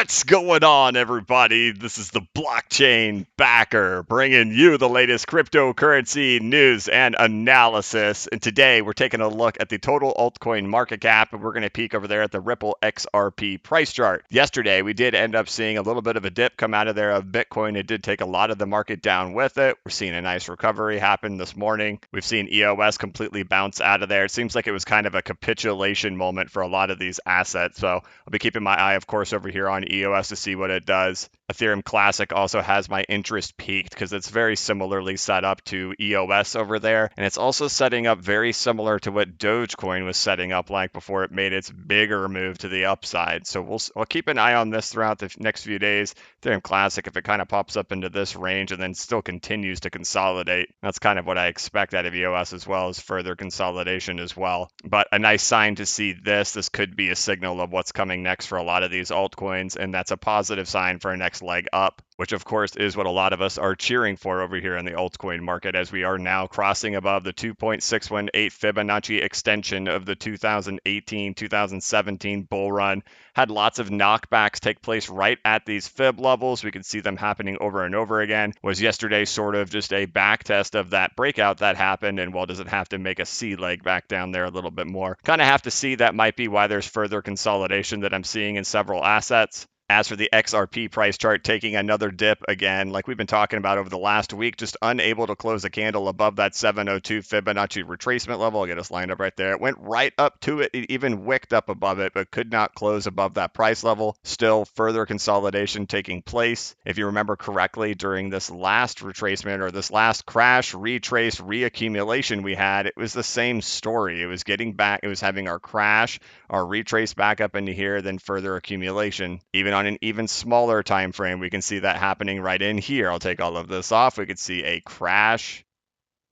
What's going on, everybody? This is the blockchain backer bringing you the latest cryptocurrency news and analysis. And today we're taking a look at the total altcoin market cap, and we're going to peek over there at the Ripple XRP price chart. Yesterday, we did end up seeing a little bit of a dip come out of there of Bitcoin. It did take a lot of the market down with it. We're seeing a nice recovery happen this morning. We've seen EOS completely bounce out of there. It seems like it was kind of a capitulation moment for a lot of these assets. So I'll be keeping my eye, of course, over here on EOS to see what it does. Ethereum Classic also has my interest peaked because it's very similarly set up to EOS over there. And it's also setting up very similar to what Dogecoin was setting up like before it made its bigger move to the upside. So we'll keep an eye on this throughout the next few days. Ethereum Classic, if it kind of pops up into this range and then still continues to consolidate, that's kind of what I expect out of EOS, as well as further consolidation as well. But a nice sign to see this. This could be a signal of what's coming next for a lot of these altcoins, and that's a positive sign for a next leg up, which of course is what a lot of us are cheering for over here in the altcoin market, as we are now crossing above the 2.618 Fibonacci extension of the 2018-2017 bull run. Had lots of knockbacks take place right at these fib levels. We can see them happening over and over again. Was yesterday sort of just a back test of that breakout that happened, and well, does it have to make a C leg back down there a little bit more? Kind of have to see. That might be why there's further consolidation that I'm seeing in several assets. As for the XRP price chart, taking another dip again, like we've been talking about over the last week, just unable to close a candle above that 702 Fibonacci retracement level. I'll get us lined up right there. It went right up to it. It even wicked up above it, but could not close above that price level. Still further consolidation taking place. If you remember correctly, during this last retracement or this last crash, retrace, reaccumulation we had, it was the same story. It was getting back, it was having our crash, our retrace back up into here, then further accumulation. Even on an even smaller time frame, we can see that happening right in here. I'll take all of this off. We could see a crash,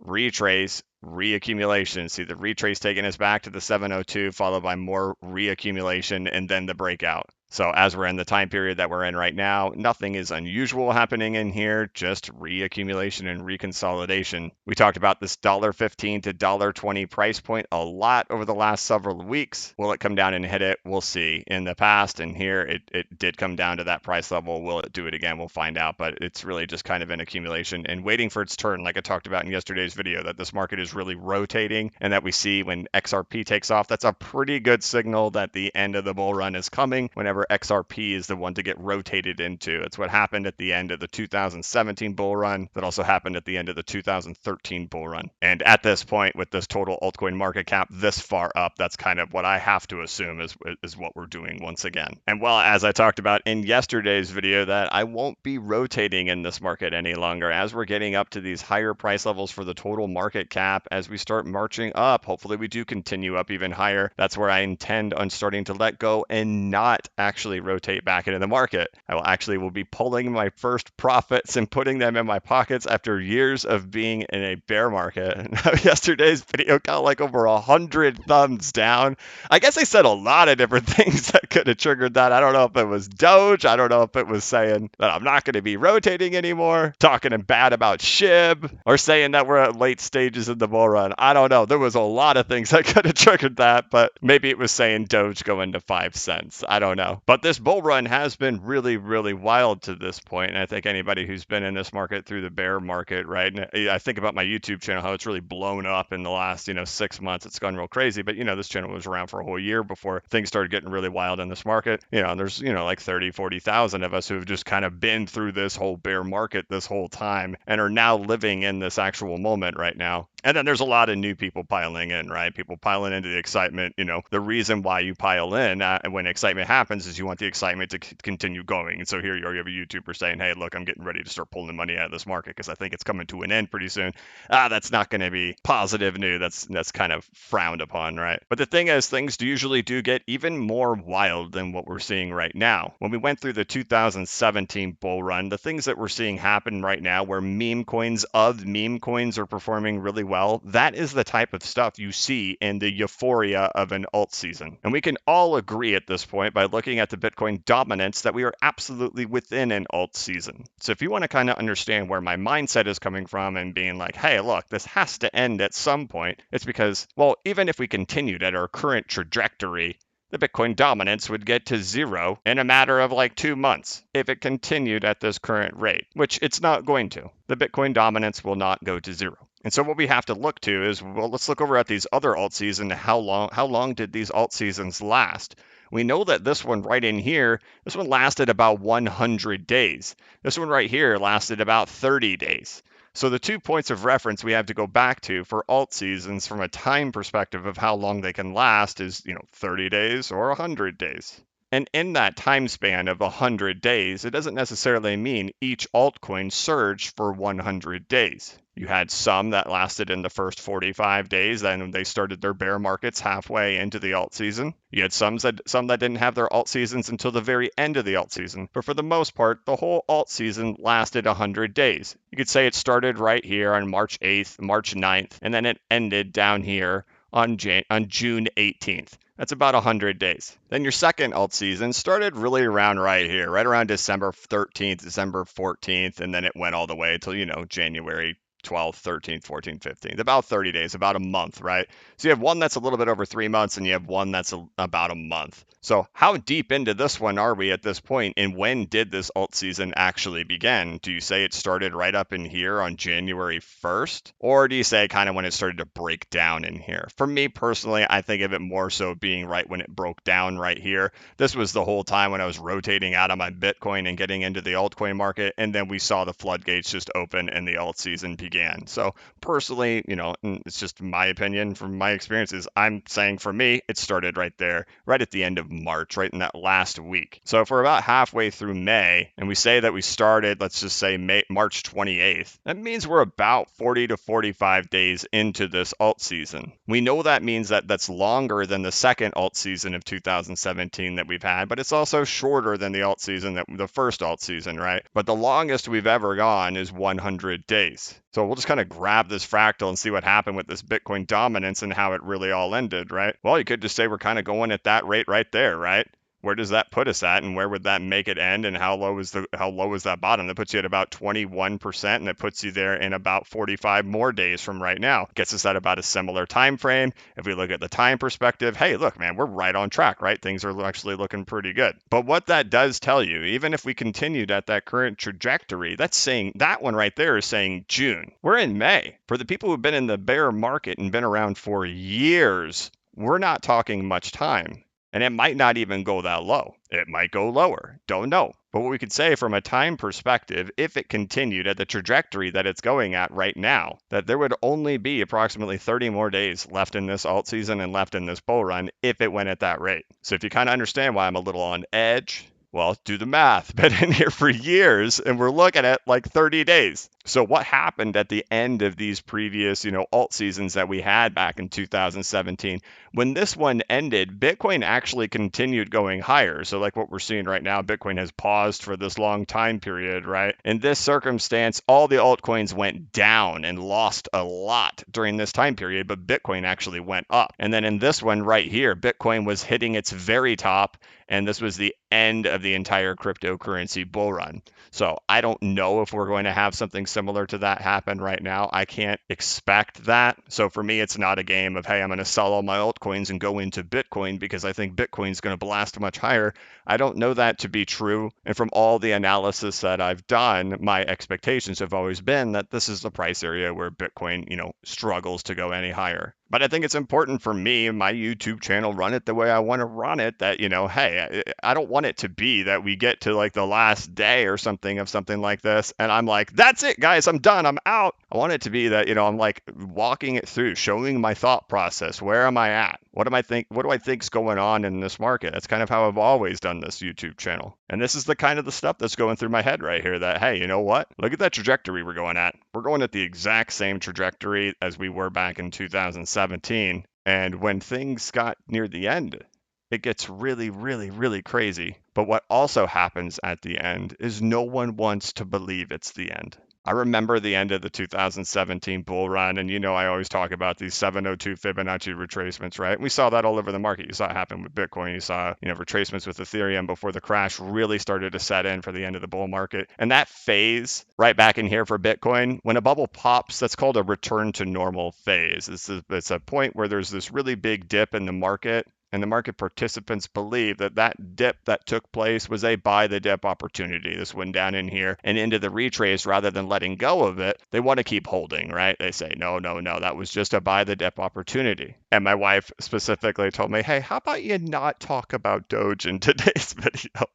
retrace, reaccumulation. See the retrace taking us back to the 702, followed by more reaccumulation, and then the breakout. So as we're in the time period that we're in right now, nothing is unusual happening in here, just reaccumulation and reconsolidation. We talked about this $1.15 to $1.20 price point a lot over the last several weeks. Will it come down and hit it? We'll see. In the past and here, it did come down to that price level. Will it do it again? We'll find out, but it's really just kind of an accumulation and waiting for its turn, like I talked about in yesterday's video, that this market is really rotating and that we see when XRP takes off, that's a pretty good signal that the end of the bull run is coming whenever XRP is the one to get rotated into. It's what happened at the end of the 2017 bull run. That also happened at the end of the 2013 bull run. And at this point, with this total altcoin market cap this far up, that's kind of what I have to assume is what we're doing once again. And well, as I talked about in yesterday's video, that I won't be rotating in this market any longer. As we're getting up to these higher price levels for the total market cap, as we start marching up, hopefully we do continue up even higher. That's where I intend on starting to let go and not actually rotate back into the market. I will be pulling my first profits and putting them in my pockets after years of being in a bear market. Yesterday's video got like over 100 thumbs down. I guess I said a lot of different things that could have triggered that. I don't know if it was Doge. I don't know if it was saying that I'm not going to be rotating anymore, talking bad about SHIB, or saying that we're at late stages in the bull run. I don't know. There was a lot of things that could have triggered that, but maybe it was saying Doge going to 5 cents. I don't know. But this bull run has been really, really wild to this point. And I think anybody who's been in this market through the bear market, right? And I think about my YouTube channel, how it's really blown up in the last, 6 months. It's gone real crazy. But, this channel was around for a whole year before things started getting really wild in this market. And there's, like 30, 40,000 of us who have just kind of been through this whole bear market this whole time and are now living in this actual moment right now. And then there's a lot of new people piling in, right? People piling into the excitement. The reason why you pile in when excitement happens is you want the excitement to continue going. And so here you are, you have a YouTuber saying, hey, look, I'm getting ready to start pulling money out of this market because I think it's coming to an end pretty soon. That's not going to be positive news. That's kind of frowned upon, right? But the thing is, things usually do get even more wild than what we're seeing right now. When we went through the 2017 bull run, the things that we're seeing happen right now where meme coins are performing really well, that is the type of stuff you see in the euphoria of an alt season. And we can all agree at this point by looking at the Bitcoin dominance that we are absolutely within an alt season. So if you want to kind of understand where my mindset is coming from and being like, hey, look, this has to end at some point, it's because, well, even if we continued at our current trajectory, the Bitcoin dominance would get to zero in a matter of like 2 months if it continued at this current rate, which it's not going to. The Bitcoin dominance will not go to zero. And so what we have to look to is, well, let's look over at these other alt seasons. How long did these alt seasons last? We know that this one right in here, this one lasted about 100 days. This one right here lasted about 30 days. So the 2 points of reference we have to go back to for alt seasons from a time perspective of how long they can last is, 30 days or 100 days. And in that time span of 100 days, it doesn't necessarily mean each altcoin surged for 100 days. You had some that lasted in the first 45 days, then they started their bear markets halfway into the alt season. You had some that didn't have their alt seasons until the very end of the alt season. But for the most part, the whole alt season lasted 100 days. You could say it started right here on March 8th, March 9th, and then it ended down here on June 18th. That's about 100 days. Then your second alt season started really around right here, right around December 13th, December 14th, and then it went all the way till, January 12th, 13th, 14th, 15th, about 30 days, about a month, right? So you have one that's a little bit over 3 months and you have one that's about a month. So how deep into this one are we at this point, and when did this alt season actually begin? Do you say it started right up in here on January 1st? Or do you say kind of when it started to break down in here? For me personally, I think of it more so being right when it broke down right here. This was the whole time when I was rotating out of my Bitcoin and getting into the altcoin market, and then we saw the floodgates just open and the alt season began. So personally, it's just my opinion from my experiences. I'm saying for me, it started right there, right at the end of March, right in that last week. So if we're about halfway through May and we say that we started, let's just say March 28th, that means we're about 40 to 45 days into this alt season. We know that means that that's longer than the second alt season of 2017 that we've had, but it's also shorter than the alt season, the first alt season, right? But the longest we've ever gone is 100 days. So we'll just kind of grab this fractal and see what happened with this Bitcoin dominance and how it really all ended, right? Well, you could just say we're kind of going at that rate right there, right? Where does that put us at, and where would that make it end, and how low is that bottom? That puts you at about 21%, and it puts you there in about 45 more days from right now. Gets us at about a similar time frame. If we look at the time perspective, hey, look, man, we're right on track, right? Things are actually looking pretty good. But what that does tell you, even if we continued at that current trajectory, that's saying that one right there is saying June. We're in May. For the people who've been in the bear market and been around for years, we're not talking much time. And it might not even go that low. It might go lower. Don't know. But what we could say from a time perspective, if it continued at the trajectory that it's going at right now, that there would only be approximately 30 more days left in this alt season and left in this bull run if it went at that rate. So if you kind of understand why I'm a little on edge, well, do the math. Been in here for years, and we're looking at like 30 days. So what happened at the end of these previous, alt seasons that we had back in 2017? When this one ended, Bitcoin actually continued going higher. So like what we're seeing right now, Bitcoin has paused for this long time period, right? In this circumstance, all the altcoins went down and lost a lot during this time period, but Bitcoin actually went up. And then in this one right here, Bitcoin was hitting its very top, and this was the end of the entire cryptocurrency bull run. So I don't know if we're going to have something similar to that happen right now. I can't expect that. So for me, it's not a game of, hey, I'm going to sell all my altcoins and go into Bitcoin because I think Bitcoin's going to blast much higher. I don't know that to be true. And from all the analysis that I've done, my expectations have always been that this is the price area where Bitcoin, struggles to go any higher. But I think it's important for me and my YouTube channel, run it the way I want to run it, that, hey, I don't want it to be that we get to like the last day or something of something like this, and I'm like, that's it, guys, I'm done, I'm out. I want it to be that, I'm like walking it through, showing my thought process. Where am I at? What do I think's going on in this market? That's kind of how I've always done this YouTube channel. And this is the kind of the stuff that's going through my head right here, that, hey, you know what? Look at that trajectory we're going at. We're going at the exact same trajectory as we were back in 2017. And when things got near the end, it gets really, really, really crazy. But what also happens at the end is no one wants to believe it's the end. I remember the end of the 2017 bull run, and I always talk about these 702 Fibonacci retracements, right? We saw that all over the market. You saw it happen with Bitcoin. You saw, retracements with Ethereum before the crash really started to set in for the end of the bull market. And that phase right back in here for Bitcoin, when a bubble pops, that's called a return to normal phase. It's a point where there's this really big dip in the market, And the market participants believe that that dip that took place was a buy the dip opportunity. This went down in here and into the retrace rather than letting go of it. They want to keep holding, right? They say, no, no, no, that was just a buy the dip opportunity. And my wife specifically told me, hey, how about you not talk about Doge in today's video?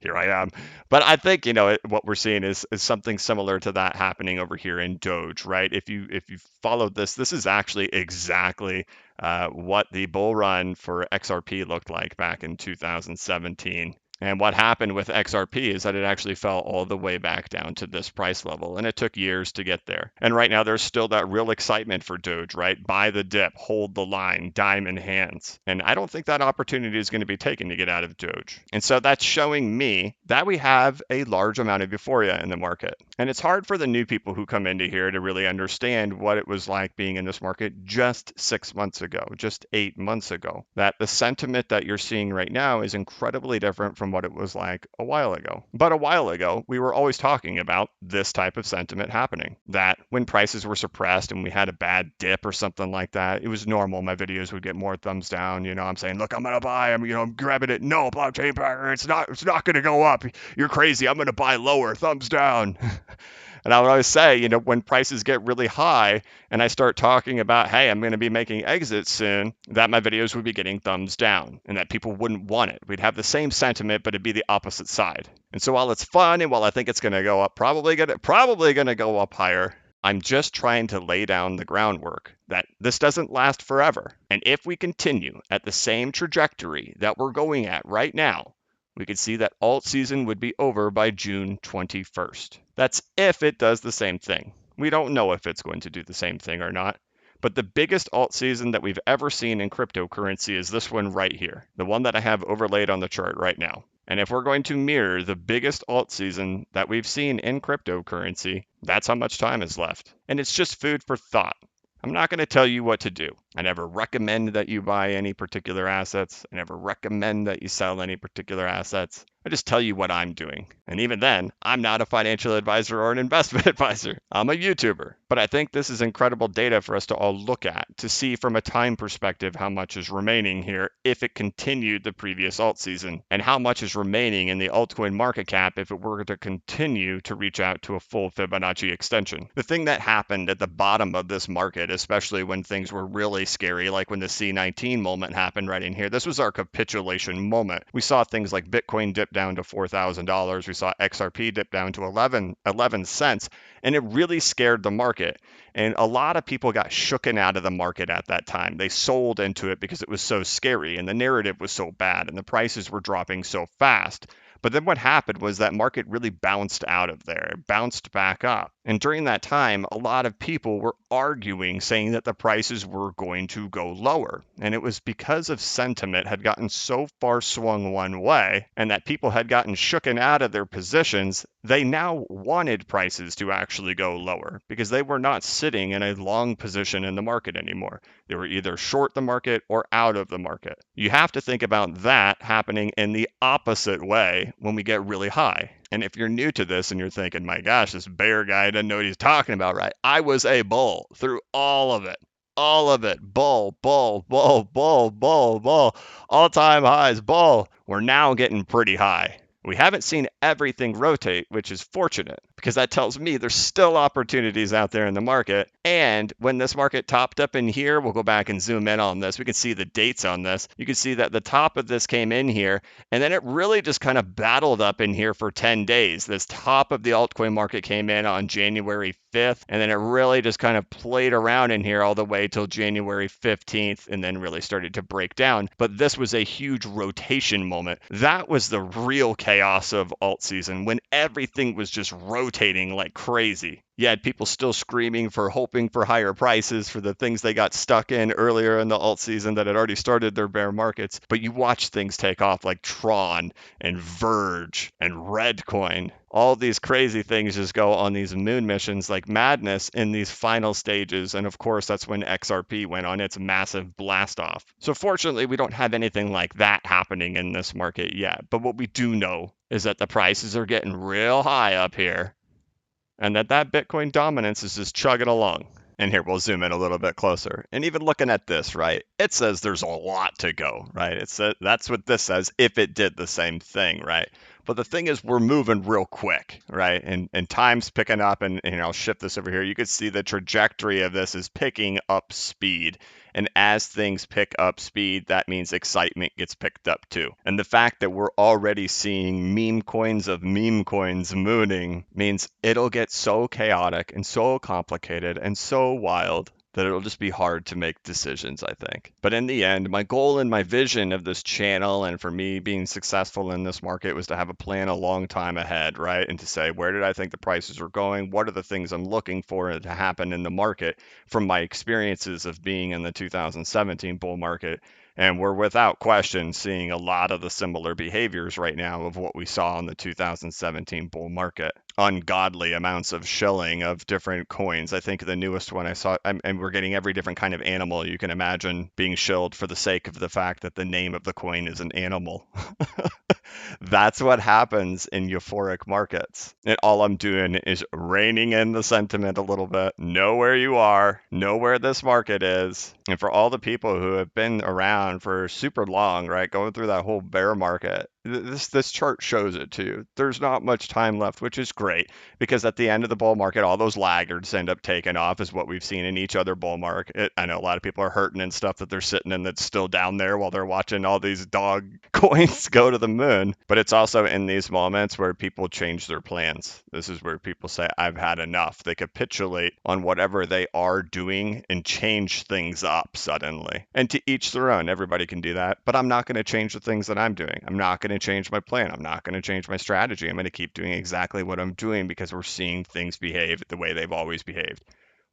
Here I am. But I think, what we're seeing is something similar to that happening over here in Doge, right? If you followed this is actually exactly what the bull run for XRP looked like back in 2017. And what happened with XRP is that it actually fell all the way back down to this price level, and it took years to get there. And right now, there's still that real excitement for Doge, right? Buy the dip, hold the line, diamond hands. And I don't think that opportunity is going to be taken to get out of Doge. And so that's showing me that we have a large amount of euphoria in the market. And it's hard for the new people who come into here to really understand what it was like being in this market just 6 months ago, just 8 months ago. That the sentiment that you're seeing right now is incredibly different from what it was like a while ago. But a while ago, we were always talking about this type of sentiment happening. That when prices were suppressed and we had a bad dip or something like that, it was normal. My videos would get more thumbs down. I'm saying, look, I'm gonna buy. I'm grabbing it. No, blockchain backer, it's not gonna go up. You're crazy. I'm gonna buy lower. Thumbs down. And I would always say, when prices get really high and I start talking about, hey, I'm going to be making exits soon, that my videos would be getting thumbs down and that people wouldn't want it. We'd have the same sentiment, but it'd be the opposite side. And so while it's fun and while I think it's going to go up, probably going to go up higher, I'm just trying to lay down the groundwork that this doesn't last forever. And if we continue at the same trajectory that we're going at right now, we could see that alt season would be over by June 21st. That's if it does the same thing. We don't know if it's going to do the same thing or not. But the biggest alt season that we've ever seen in cryptocurrency is this one right here, the one that I have overlaid on the chart right now. And if we're going to mirror the biggest alt season that we've seen in cryptocurrency, that's how much time is left. And it's just food for thought. I'm not going to tell you what to do. I never recommend that you buy any particular assets. I never recommend that you sell any particular assets. I just tell you what I'm doing. And even then, I'm not a financial advisor or an investment advisor. I'm a YouTuber. But I think this is incredible data for us to all look at to see from a time perspective how much is remaining here if it continued the previous alt season, and how much is remaining in the altcoin market cap if it were to continue to reach out to a full Fibonacci extension. The thing that happened at the bottom of this market, especially when things were really scary, like when the C19 moment happened right in here, this was our capitulation moment. We saw things like Bitcoin dip down to $4,000. We saw XRP dip down to 11 cents, and it really scared the market. And a lot of people got shooken out of the market at that time. They sold into it because it was so scary and the narrative was so bad and the prices were dropping so fast. But then what happened was that market really bounced out of there, it bounced back up. And during that time, a lot of people were arguing, saying that the prices were going to go lower. And it was because of sentiment had gotten so far swung one way and that people had gotten shooken out of their positions, they now wanted prices to actually go lower because they were not sitting in a long position in the market anymore. They were either short the market or out of the market. You have to think about that happening in the opposite way when we get really high. And if you're new to this and you're thinking, my gosh, this bear guy doesn't know what he's talking about, right? I was a bull through all of it. All of it. Bull, bull, bull, bull, bull, bull. All-time highs, bull. We're now getting pretty high. We haven't seen everything rotate, which is fortunate because that tells me there's still opportunities out there in the market. And when this market topped up in here, we'll go back and zoom in on this. We can see the dates on this. You can see that the top of this came in here, and then it really just kind of battled up in here for 10 days. This top of the altcoin market came in on January 5th, and then it really just kind of played around in here all the way till January 15th, and then really started to break down. But this was a huge rotation moment. That was the real chaos of alt season, when everything was just rotating like crazy. You had people still screaming for hoping for higher prices for the things they got stuck in earlier in the alt season that had already started their bear markets. But you watch things take off like Tron and Verge and Redcoin. All these crazy things just go on these moon missions like madness in these final stages. And of course, that's when XRP went on its massive blast off. So fortunately, we don't have anything like that happening in this market yet. But what we do know is that the prices are getting real high up here, and that Bitcoin dominance is just chugging along. And here we'll zoom in a little bit closer. And even looking at this, right? It says there's a lot to go, right? That's what this says if it did the same thing, right? But the thing is, we're moving real quick, right? And time's picking up, and I'll shift this over here. You can see the trajectory of this is picking up speed. And as things pick up speed, that means excitement gets picked up too. And the fact that we're already seeing meme coins of meme coins mooning means it'll get so chaotic and so complicated and so wild that it'll just be hard to make decisions, I think. But in the end, my goal and my vision of this channel and for me being successful in this market was to have a plan a long time ahead, right? And to say, where did I think the prices are going? What are the things I'm looking for to happen in the market from my experiences of being in the 2017 bull market? And we're without question seeing a lot of the similar behaviors right now of what we saw in the 2017 bull market. Ungodly amounts of shilling of different coins. I think the newest one I saw, and we're getting every different kind of animal you can imagine being shilled for the sake of the fact that the name of the coin is an animal. That's what happens in euphoric markets. And all I'm doing is reining in the sentiment a little bit. Know where you are, know where this market is. And for all the people who have been around for super long, right, going through that whole bear market, this chart shows it too. There's not much time left, which is great because at the end of the bull market, all those laggards end up taking off, is what we've seen in each other bull market. I know a lot of people are hurting and stuff that they're sitting in that's still down there while they're watching all these dog coins go to the moon. But it's also in these moments where people change their plans. This is where people say, I've had enough. They capitulate on whatever they are doing and change things up suddenly. And to each their own. Everybody can do that. But I'm not going to change the things that I'm doing. I'm not going to change my plan. I'm not going to change my strategy. I'm going to keep doing exactly what I'm doing because we're seeing things behave the way they've always behaved.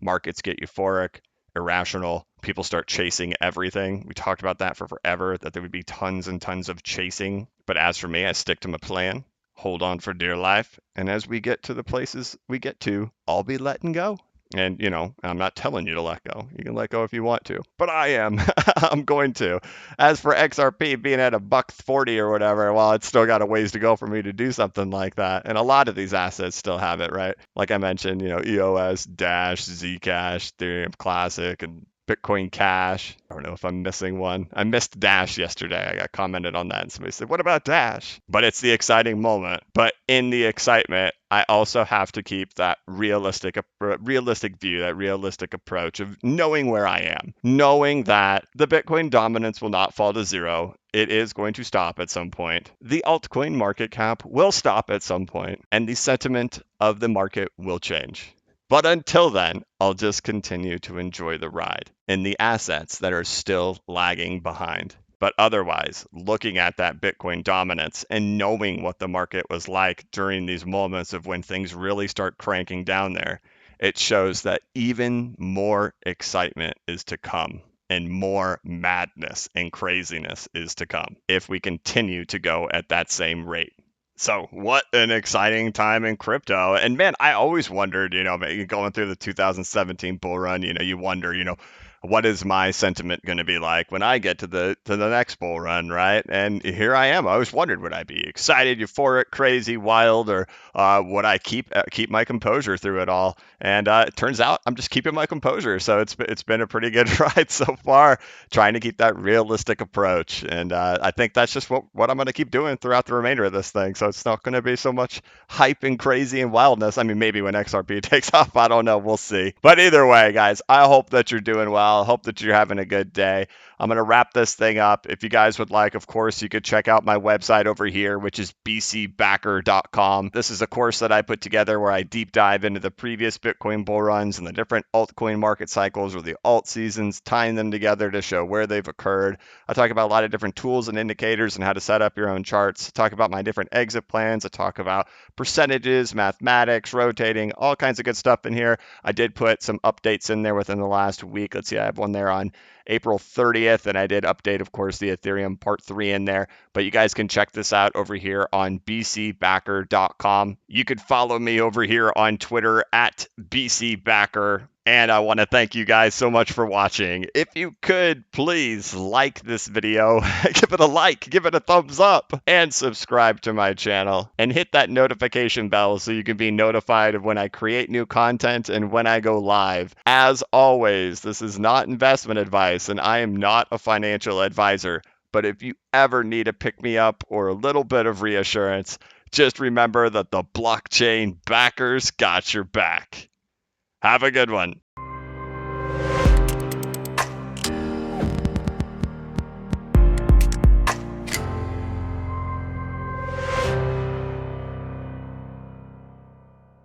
Markets get euphoric, irrational. People start chasing everything. We talked about that for forever, that there would be tons and tons of chasing. But as for me, I stick to my plan, hold on for dear life. And as we get to the places we get to, I'll be letting go. And, I'm not telling you to let go. You can let go if you want to, but I am. I'm going to. As for XRP being at a buck 40 or whatever, well, it's still got a ways to go for me to do something like that. And a lot of these assets still have it, right? Like I mentioned, EOS, Dash, Zcash, Ethereum Classic, and Bitcoin Cash. I don't know if I'm missing one. I missed Dash yesterday. I got commented on that and somebody said, what about Dash? But it's the exciting moment. But in the excitement, I also have to keep that realistic view, that realistic approach of knowing where I am, knowing that the Bitcoin dominance will not fall to zero. It is going to stop at some point. The altcoin market cap will stop at some point, and the sentiment of the market will change. But until then, I'll just continue to enjoy the ride in the assets that are still lagging behind. But otherwise, looking at that Bitcoin dominance and knowing what the market was like during these moments of when things really start cranking down there, it shows that even more excitement is to come and more madness and craziness is to come if we continue to go at that same rate. So what an exciting time in crypto. And man, I always wondered, going through the 2017 bull run, you wonder, what is my sentiment going to be like when I get to the next bull run, right? And here I am. I always wondered, would I be excited, euphoric, crazy, wild, or would I keep my composure through it all? And it turns out I'm just keeping my composure. So it's been a pretty good ride so far, trying to keep that realistic approach. And I think that's just what I'm going to keep doing throughout the remainder of this thing. So it's not going to be so much hype and crazy and wildness. I mean, maybe when XRP takes off, I don't know. We'll see. But either way, guys, I hope that you're doing well. I hope that you're having a good day. I'm going to wrap this thing up. If you guys would like, of course, you could check out my website over here, which is bcbacker.com. This is a course that I put together where I deep dive into the previous Bitcoin bull runs and the different altcoin market cycles or the alt seasons, tying them together to show where they've occurred. I talk about a lot of different tools and indicators and how to set up your own charts. I talk about my different exit plans. I talk about percentages, mathematics, rotating, all kinds of good stuff in here. I did put some updates in there within the last week. Let's see, I have one there on April 30th, and I did update, of course, the Ethereum part 3 in there. But you guys can check this out over here on bcbacker.com. You could follow me over here on Twitter at bcbacker. And I want to thank you guys so much for watching. If you could, please like this video, give it a like, give it a thumbs up, and subscribe to my channel. And hit that notification bell so you can be notified of when I create new content and when I go live. As always, this is not investment advice, and I am not a financial advisor. But if you ever need a pick-me-up or a little bit of reassurance, just remember that the blockchain backers got your back. Have a good one.